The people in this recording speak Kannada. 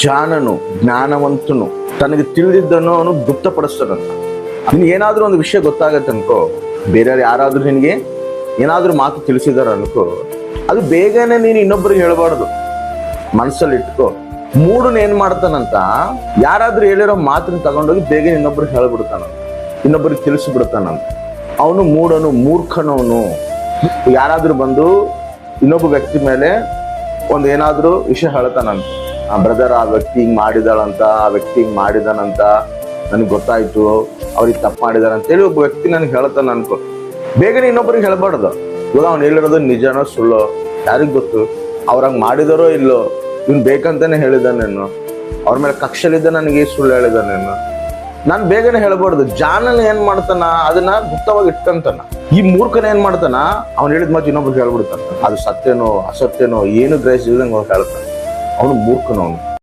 ಜಾಣನು ಜ್ಞಾನವಂತನು ತನಗೆ ತಿಳಿದಿದ್ದನ್ನು ಅವನು ಗುಪ್ತಪಡಿಸ್ತಾನಂತ. ನಿನ್ಗೆ ಏನಾದ್ರೂ ಒಂದು ವಿಷಯ ಗೊತ್ತಾಗತ್ತೆ ಅನ್ಕೋ, ಬೇರೆಯವ್ರು ಯಾರಾದ್ರೂ ನಿನಗೆ ಏನಾದ್ರೂ ಮಾತು ತಿಳಿಸಿದಾರ ಅನ್ಕೋ, ಅದು ಬೇಗನೆ ನೀನು ಇನ್ನೊಬ್ಬರಿಗೆ ಹೇಳ್ಬಾರ್ದು, ಮನಸ್ಸಲ್ಲಿ ಇಟ್ಕೋ. ಮೂಡನ್ ಏನ್ ಮಾಡ್ತಾನಂತ, ಯಾರಾದ್ರೂ ಹೇಳಿರೋ ಮಾತನ್ನ ತಗೊಂಡೋಗಿ ಬೇಗ ಇನ್ನೊಬ್ರಿಗೆ ಹೇಳ್ಬಿಡ್ತಾನಂತ, ಇನ್ನೊಬ್ಬರಿಗೆ ತಿಳಿಸ್ಬಿಡ್ತಾನಂತ. ಅವನು ಮೂಡನು, ಮೂರ್ಖನವನು. ಯಾರಾದ್ರೂ ಬಂದು ಇನ್ನೊಬ್ಬ ವ್ಯಕ್ತಿ ಮೇಲೆ ಒಂದು ಏನಾದ್ರೂ ವಿಷಯ ಹೇಳ್ತಾನಂತ, ಬ್ರದರ್ ಆ ವ್ಯಕ್ತಿ ಹಿಂಗ್ ಮಾಡಿದಾಳಂತ, ಆ ವ್ಯಕ್ತಿ ಹಿಂಗ್ ಮಾಡಿದಾನಂತ, ನನಗೆ ಗೊತ್ತಾಯ್ತು ಅವ್ರಿಗೆ ತಪ್ಪು ಮಾಡಿದಾರ ಅಂತೇಳಿ ಒಬ್ಬ ವ್ಯಕ್ತಿ ನನಗೆ ಹೇಳ್ತಾನ ಅನ್ಕೋ, ಬೇಗನೆ ಇನ್ನೊಬ್ಬರಿಗೆ ಹೇಳ್ಬಾರ್ದು. ಇವಾಗ ಅವ್ನು ಹೇಳಿರೋದು ನಿಜನೋ ಸುಳ್ಳೋ ಯಾರಿಗ್ ಗೊತ್ತು, ಅವ್ರಂಗ್ ಮಾಡಿದಾರೋ ಇಲ್ಲೋ, ಇವ್ನು ಬೇಕಂತಾನೆ ಹೇಳಿದಾನೇನು, ಅವ್ರ ಮೇಲೆ ಕಕ್ಷಲಿದ್ದ ನನಗೆ ಸುಳ್ಳು ಹೇಳಿದಾನೇನು, ನಾನು ಬೇಗನೆ ಹೇಳ್ಬಾರ್ದು. ಜಾಣನ ಏನ್ ಮಾಡ್ತಾನ, ಅದನ್ನ ಗುಪ್ತವಾಗಿ ಇಟ್ಕಂತಾನ. ಈ ಮೂರ್ಖನ ಏನ್ ಮಾಡ್ತಾನ, ಅವ್ನು ಹೇಳಿದ ಮಾತು ಇನ್ನೊಬ್ರಿಗೆ ಹೇಳ್ಬಿಡ್ತಾನ, ಅದು ಸತ್ಯನೋ ಅಸತ್ಯನೋ ಏನು ಗ್ರಹಿಸಿದಂಗೆ ಅವ್ನು ಹೇಳ್ತಾನೆ. ಅವನು ಮೂರ್ಖನವನು.